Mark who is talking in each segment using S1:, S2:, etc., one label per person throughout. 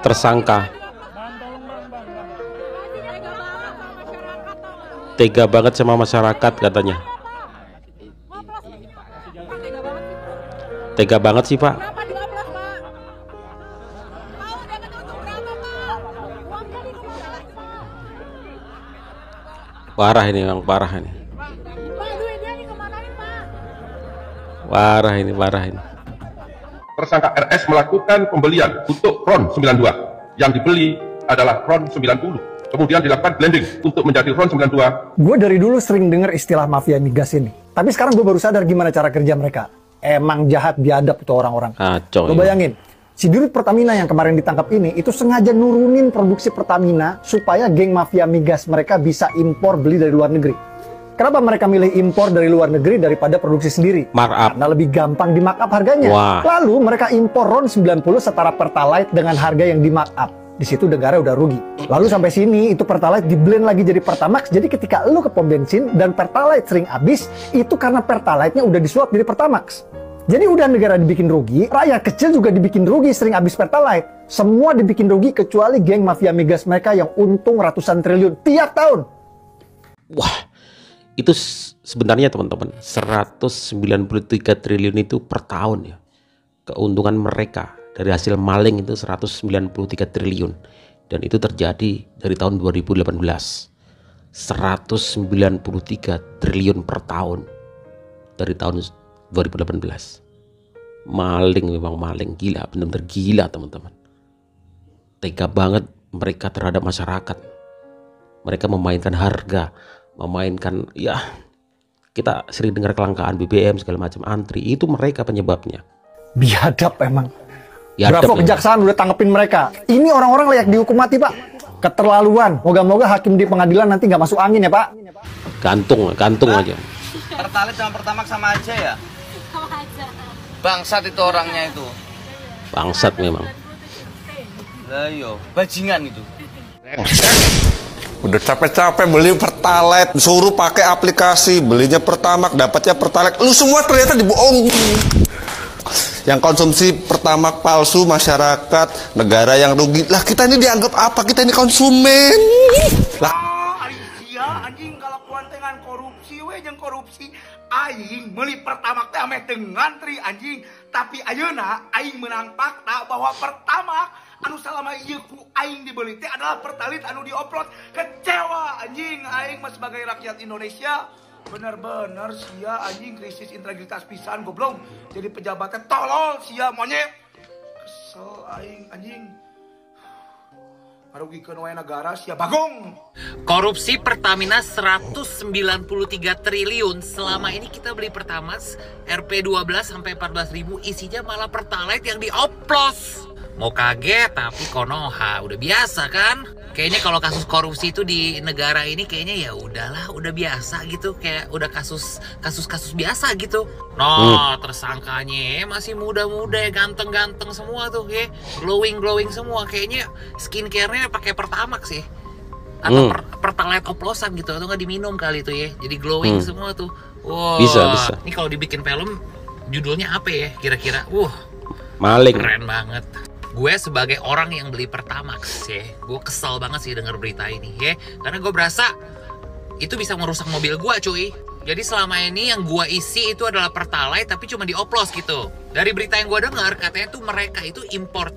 S1: Tersangka tega banget sama masyarakat katanya. Tega banget sih Pak. Parah ini Bang, parah ini. Parah ini.
S2: Tersangka RS melakukan pembelian untuk RON 92. Yang dibeli adalah RON 90. Kemudian dilakukan blending untuk menjadi RON 92.
S3: Gue dari dulu sering dengar istilah mafia migas ini. Tapi sekarang gue baru sadar gimana cara kerja mereka. Emang jahat biadab tuh orang-orang. Lo bayangin, si Dirut Pertamina yang kemarin ditangkap ini itu sengaja nurunin produksi Pertamina supaya geng mafia migas mereka bisa impor beli dari luar negeri. Kenapa mereka milih impor dari luar negeri daripada produksi sendiri?
S1: Markup.
S3: Karena lebih gampang di markup harganya.
S1: Wah.
S3: Lalu mereka impor RON 90 setara Pertalite dengan harga yang di markup. Di situ negara udah rugi. Lalu sampai sini itu Pertalite di blend lagi jadi Pertamax. Jadi ketika lu ke pom bensin dan Pertalite sering habis, itu karena Pertalite-nya udah disuap jadi Pertamax. Jadi udah negara dibikin rugi, rakyat kecil juga dibikin rugi sering habis Pertalite. Semua dibikin rugi kecuali geng mafia migas mereka yang untung ratusan triliun tiap tahun.
S1: Wah, itu sebenarnya teman-teman 193 triliun itu per tahun ya. Keuntungan mereka dari hasil maling itu 193 triliun. Dan itu terjadi dari tahun 2018. 193 triliun per tahun dari tahun 2018. Maling, memang maling, gila, benar-benar gila teman-teman. Tega banget mereka terhadap masyarakat. Mereka memainkan harga, memainkan, ya kita sering dengar kelangkaan BBM segala macam, antri, itu mereka penyebabnya.
S3: Biadab emang.
S1: Biadab
S3: Bravo kejaksaan udah tanggepin mereka. Ini orang-orang layak dihukum mati Pak. Keterlaluan. Moga-moga hakim di pengadilan nanti nggak masuk angin ya Pak.
S1: Gantung aja.
S4: Pertalite sama Pertamax sama aja ya? Sama aja. Bangsat itu orangnya itu.
S1: Bangsat memang.
S4: Lah yo, bajingan itu.
S5: Udah capek-capek beli Pertalite, suruh pakai aplikasi, belinya Pertamax, dapatnya Pertalite. Lu semua ternyata dibohong. Yang konsumsi Pertamax palsu, masyarakat, negara yang rugi. Lah kita ini dianggap apa? Kita ini konsumen. Lah
S6: anjing kalau kuantengan korupsi we jeung korupsi aing meuli Pertamax teh ame teu ngantri anjing, tapi ayeuna aing menang fakta bahwa Pertamax anu salama ieu ku aing dibeli teh adalah Pertalite anu diupload. Kecewa anjing aing mah sebagai rakyat Indonesia. Bener-bener sia anjing krisis integritas pisan goblok. Jadi pejabatnya tolol sia monyet. Kesel aing anjing. Merugikan wae negara sia bagong.
S7: Korupsi Pertamina 193 triliun. Selama ini kita beli Pertamax RP12 sampai 14.000 isinya malah Pertalite yang dioplos. Mau kaget tapi konoha, udah biasa kan? Kayaknya kalau kasus korupsi itu di negara ini kayaknya ya udahlah, udah biasa gitu, kayak udah kasus biasa gitu. No, tersangkanya masih muda-muda ya, ganteng-ganteng semua tuh ya, glowing semua. Kayaknya skincare-nya pakai Pertamax ya. Atau Pertalite oplosan gitu, atau nggak diminum kali itu ya. Jadi glowing semua tuh. Wow.
S1: Bisa.
S7: Ini kalau dibikin film judulnya apa ya kira-kira?
S1: Maling.
S7: Keren banget. Gue sebagai orang yang beli Pertamax ya, gue kesal banget sih denger berita ini ya, karena gue berasa itu bisa merusak mobil gue cuy. Jadi selama ini yang gue isi itu adalah Pertalite tapi cuma dioplos gitu. Dari berita yang gue dengar katanya tuh mereka itu impor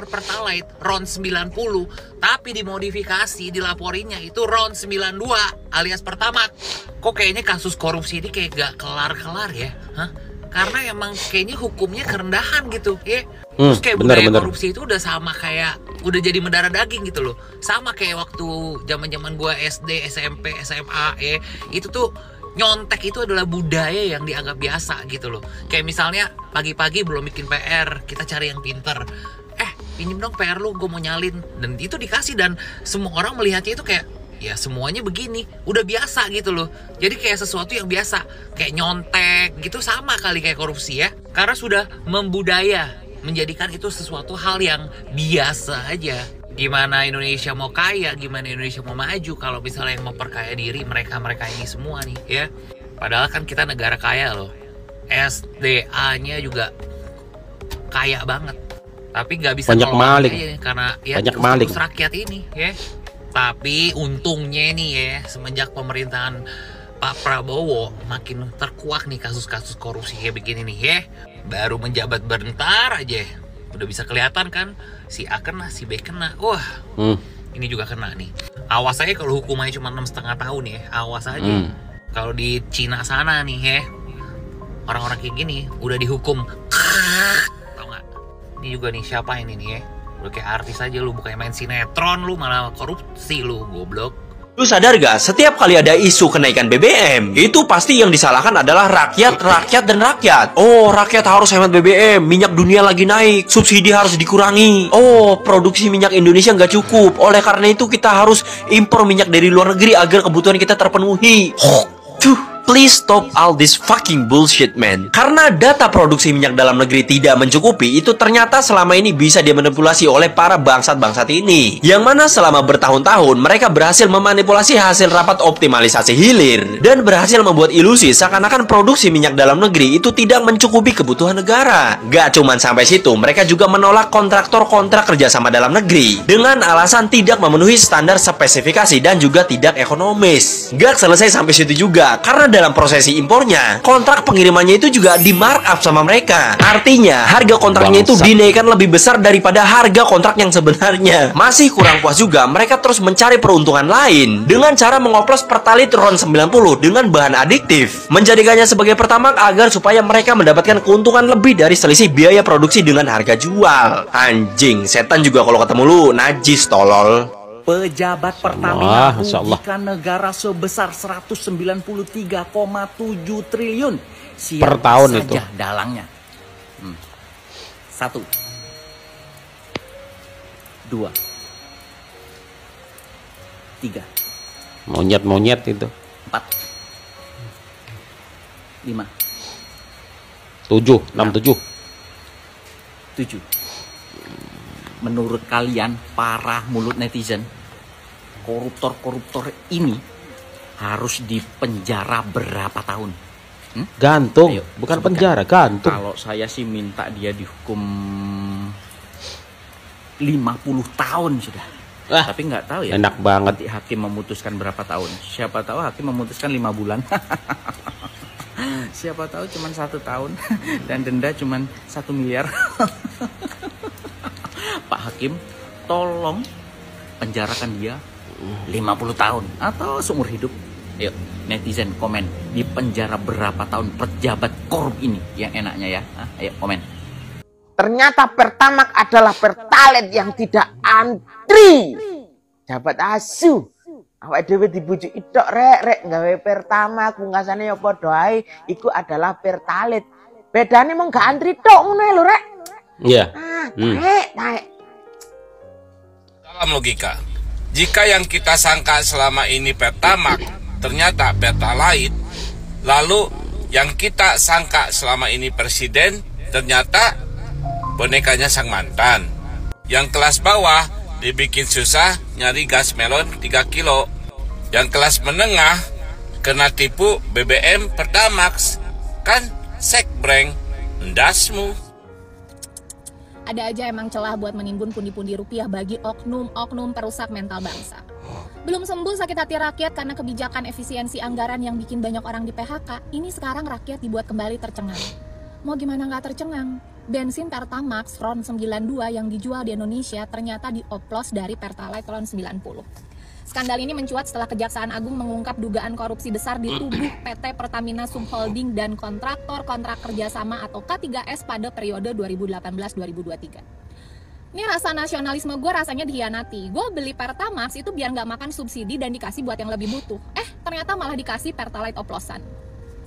S7: Pertalite RON 90, tapi dimodifikasi, dilaporinya itu RON 92 alias Pertamax. Kok kayaknya kasus korupsi ini kayak gak kelar-kelar ya? Karena emang kayaknya hukumnya kerendahan gitu ya. Terus kayak budaya korupsi itu udah sama kayak, udah jadi mendarah daging gitu loh. Sama kayak waktu zaman gue SD, SMP, SMA ya. Itu tuh nyontek itu adalah budaya yang dianggap biasa gitu loh. Kayak misalnya pagi-pagi belum bikin PR, kita cari yang pinter. Pinjem dong PR lu, gue mau nyalin. Dan itu dikasih, dan semua orang melihatnya itu kayak, ya semuanya begini, udah biasa gitu loh. Jadi kayak sesuatu yang biasa, kayak nyontek gitu, sama kali kayak korupsi ya. Karena sudah membudaya, menjadikan itu sesuatu hal yang biasa aja. Gimana Indonesia mau kaya, gimana Indonesia mau maju kalau misalnya yang memperkaya diri mereka ini semua nih ya. Padahal kan kita negara kaya loh. SDA-nya juga kaya banget. Tapi nggak bisa
S1: Banyak
S7: ngelola
S1: maling.
S7: aja, karena ya
S1: Banyak maling.
S7: urus rakyat ini ya. Tapi untungnya nih ya, semenjak pemerintahan Pak Prabowo makin terkuak nih kasus-kasus korupsi kayak begini nih ya. Baru menjabat bentar aja udah bisa kelihatan kan, si A kena, si B kena. Wah, ini juga kena nih. Awas aja kalau hukumannya cuma 6,5 tahun ya, awas aja. Kalau di Cina sana nih ya, orang-orang kayak gini udah dihukum. Tau gak? Ini juga nih, siapa ini nih ya? Udah kayak artis aja lu, bukannya main sinetron lu, malah korupsi lu, goblok.
S8: Lu sadar gak, setiap kali ada isu kenaikan BBM, itu pasti yang disalahkan adalah rakyat, dan rakyat. Oh, rakyat harus hemat BBM, minyak dunia lagi naik, subsidi harus dikurangi. Oh, produksi minyak Indonesia nggak cukup, oleh karena itu kita harus impor minyak dari luar negeri agar kebutuhan kita terpenuhi. Please stop all this fucking bullshit, man. Karena data produksi minyak dalam negeri tidak mencukupi, itu ternyata selama ini bisa dimanipulasi oleh para bangsat-bangsat ini. Yang mana selama bertahun-tahun, mereka berhasil memanipulasi hasil rapat optimalisasi hilir. Dan berhasil membuat ilusi seakan-akan produksi minyak dalam negeri itu tidak mencukupi kebutuhan negara. Gak cuman sampai situ, mereka juga menolak kontraktor kontrak kerjasama dalam negeri. Dengan alasan tidak memenuhi standar spesifikasi dan juga tidak ekonomis. Gak selesai sampai situ juga, karena dalam prosesi impornya, kontrak pengirimannya itu juga di markup sama mereka. Artinya, harga kontraknya itu dinaikkan lebih besar daripada harga kontrak yang sebenarnya. Masih kurang puas juga, mereka terus mencari peruntungan lain dengan cara mengoplos Pertalite RON 90 dengan bahan adiktif, menjadikannya sebagai pertamax agar supaya mereka mendapatkan keuntungan lebih dari selisih biaya produksi dengan harga jual. Anjing, setan juga kalau ketemu lu najis, tolol.
S9: Pejabat Pertamina merugikan negara sebesar 193,7 triliun. Siapa
S1: per tahun
S9: saja
S1: itu
S9: dalangnya? 1, 2, 3,
S1: monyet itu
S9: 4, 5,
S1: 7, 6,
S9: 7. Menurut kalian, para mulut netizen, koruptor-koruptor ini harus dipenjara berapa tahun?
S1: Gantung.
S9: Ayo,
S1: bukan
S9: sebutkan.
S1: Penjara, gantung.
S9: Kalau saya sih minta dia dihukum 50 tahun sudah. Tapi nggak tahu ya.
S1: Enak banget.
S9: Nanti hakim memutuskan berapa tahun. Siapa tahu hakim memutuskan 5 bulan. Siapa tahu cuma 1 tahun dan denda cuma 1 miliar. Pak Hakim, tolong penjarakan dia 50 tahun atau seumur hidup. Yuk, netizen komen, di penjara berapa tahun pejabat korup ini yang enaknya ya. Ayo komen.
S10: Ternyata Pertamax adalah Pertalite yang tidak antri. Jabat asu. Awake dhewe dibujuk tok rek gawe Pertamax pungkasane ya padha ae iku adalah Pertalite. Bedane mung gak antri tok ngono lho rek.
S1: Iya.
S10: Naik.
S11: Dalam logika, jika yang kita sangka selama ini Pertamax ternyata Pertalite, lalu yang kita sangka selama ini presiden ternyata bonekanya sang mantan. Yang kelas bawah dibikin susah nyari gas melon 3 kilo. Yang kelas menengah kena tipu BBM Pertamax. Kan sekbreng, ndasmu.
S12: Ada aja emang celah buat menimbun pundi-pundi rupiah bagi oknum-oknum perusak mental bangsa. Belum sembuh sakit hati rakyat karena kebijakan efisiensi anggaran yang bikin banyak orang di PHK, ini sekarang rakyat dibuat kembali tercengang. Mau gimana nggak tercengang? Bensin Pertamax RON 92 yang dijual di Indonesia ternyata dioplos dari Pertalite RON 90. Skandal ini mencuat setelah Kejaksaan Agung mengungkap dugaan korupsi besar di tubuh PT Pertamina Subholding dan kontraktor kontrak kerjasama atau K3S pada periode 2018-2023. Ini rasa nasionalisme gue rasanya dikhianati. Gue beli Pertamax itu biar nggak makan subsidi dan dikasih buat yang lebih butuh. Ternyata malah dikasih Pertalite oplosan.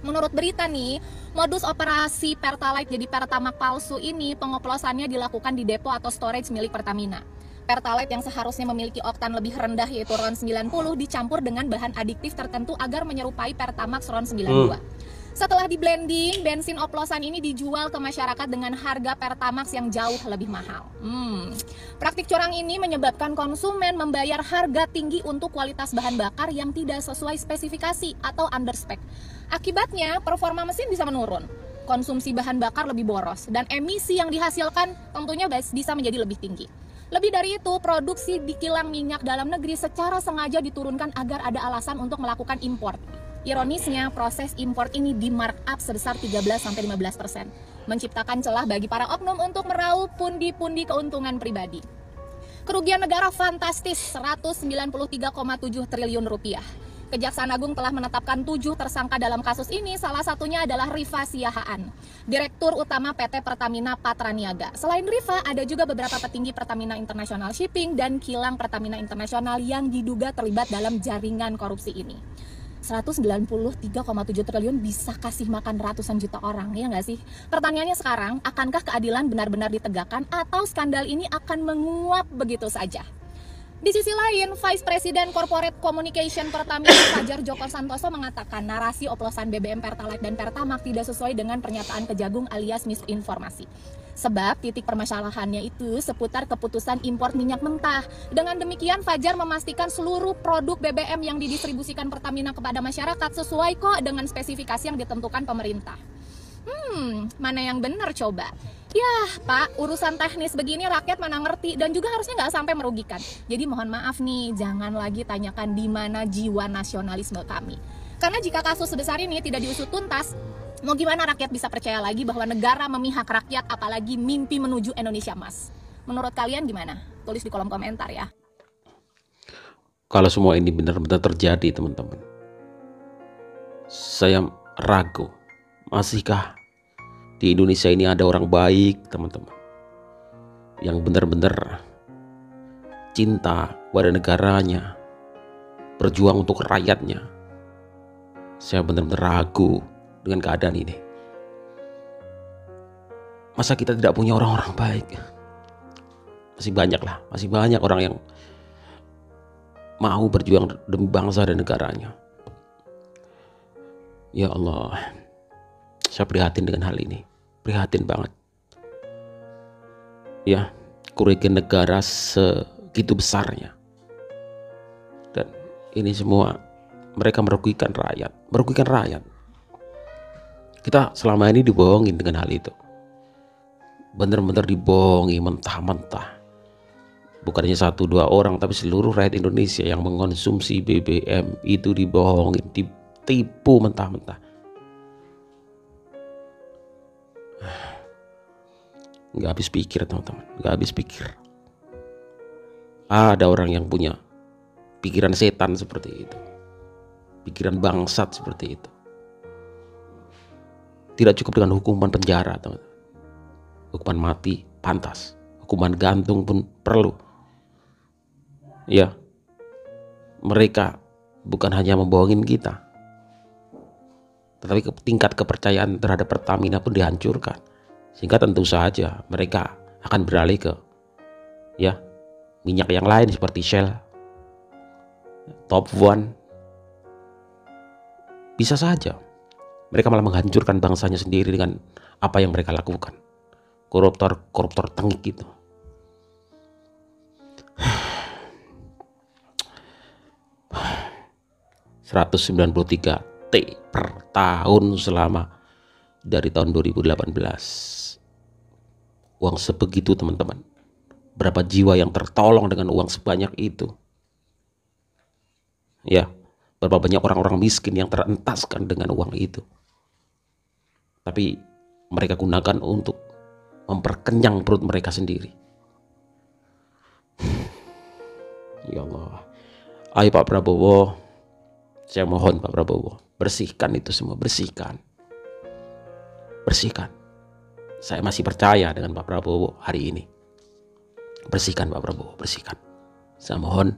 S12: Menurut berita nih, modus operasi Pertalite jadi Pertamax palsu ini pengoplosannya dilakukan di depo atau storage milik Pertamina. Pertalite yang seharusnya memiliki oktan lebih rendah yaitu RON 90 dicampur dengan bahan adiktif tertentu agar menyerupai Pertamax RON 92. Setelah di blending, bensin oplosan ini dijual ke masyarakat dengan harga Pertamax yang jauh lebih mahal. Praktik curang ini menyebabkan konsumen membayar harga tinggi untuk kualitas bahan bakar yang tidak sesuai spesifikasi atau underspec. Akibatnya performa mesin bisa menurun. konsumsi bahan bakar lebih boros, dan emisi yang dihasilkan tentunya bisa menjadi lebih tinggi. Lebih dari itu, produksi di kilang minyak dalam negeri secara sengaja diturunkan agar ada alasan untuk melakukan impor. Ironisnya, proses impor ini di markup sebesar 13-15%, menciptakan celah bagi para oknum untuk meraup pundi-pundi keuntungan pribadi. Kerugian negara fantastis, 193,7 triliun rupiah. Kejaksaan Agung telah menetapkan 7 tersangka dalam kasus ini, salah satunya adalah Rifa Siahaan, Direktur Utama PT Pertamina Patraniaga. Selain Rifa, ada juga beberapa petinggi Pertamina International Shipping dan kilang Pertamina International yang diduga terlibat dalam jaringan korupsi ini. 193,7 triliun bisa kasih makan ratusan juta orang, ya nggak sih? Pertanyaannya sekarang, akankah keadilan benar-benar ditegakkan atau skandal ini akan menguap begitu saja? Di sisi lain, Vice President Corporate Communication Pertamina Fajar Joko Santoso mengatakan narasi oplosan BBM Pertalite dan Pertamax tidak sesuai dengan pernyataan Kejagung alias misinformasi. Sebab titik permasalahannya itu seputar keputusan impor minyak mentah. Dengan demikian, Fajar memastikan seluruh produk BBM yang didistribusikan Pertamina kepada masyarakat sesuai kok dengan spesifikasi yang ditentukan pemerintah. Mana yang benar coba? Yah, Pak, urusan teknis begini rakyat mana ngerti dan juga harusnya nggak sampai merugikan. Jadi mohon maaf nih, jangan lagi tanyakan di mana jiwa nasionalisme kami. Karena jika kasus sebesar ini tidak diusut tuntas, mau gimana rakyat bisa percaya lagi bahwa negara memihak rakyat, apalagi mimpi menuju Indonesia Emas? Menurut kalian gimana? Tulis di kolom komentar ya.
S1: Kalau semua ini benar-benar terjadi, teman-teman, saya ragu, masihkah di Indonesia ini ada orang baik, teman-teman, yang benar-benar cinta pada negaranya, berjuang untuk rakyatnya. Saya benar-benar ragu dengan keadaan ini. Masa kita tidak punya orang-orang baik? Masih banyak orang yang mau berjuang demi bangsa dan negaranya. Ya Allah, saya prihatin dengan hal ini. Prihatin banget. Ya, kerugian negara segitu besarnya. Dan ini semua mereka merugikan rakyat. Kita selama ini dibohongin dengan hal itu. Benar-benar dibohongi mentah-mentah. Bukan hanya 1-2 orang, tapi seluruh rakyat Indonesia yang mengkonsumsi BBM itu dibohongin, ditipu mentah-mentah. Nggak habis pikir, teman-teman, nggak habis pikir. Ada orang yang punya pikiran setan seperti itu, pikiran bangsat seperti itu. Tidak cukup dengan hukuman penjara, teman-teman. Hukuman mati pantas, hukuman gantung pun perlu. Ya, mereka bukan hanya membohongin kita, tetapi tingkat kepercayaan terhadap Pertamina pun dihancurkan. Sehingga tentu saja mereka akan beralih ke minyak yang lain seperti Shell, Top One. Bisa saja mereka malah menghancurkan bangsanya sendiri dengan apa yang mereka lakukan. Koruptor tengik itu. $193 per tahun selama dari tahun 2018. Uang sebegitu, teman-teman. Berapa jiwa yang tertolong dengan uang sebanyak itu? Ya, berapa banyak orang-orang miskin yang terentaskan dengan uang itu. Tapi mereka gunakan untuk memperkenyang perut mereka sendiri. Ya Allah. Ayo Pak Prabowo, saya mohon Pak Prabowo, bersihkan itu semua, bersihkan. Saya masih percaya dengan Pak Prabowo hari ini. Bersihkan Pak Prabowo, bersihkan. Saya mohon.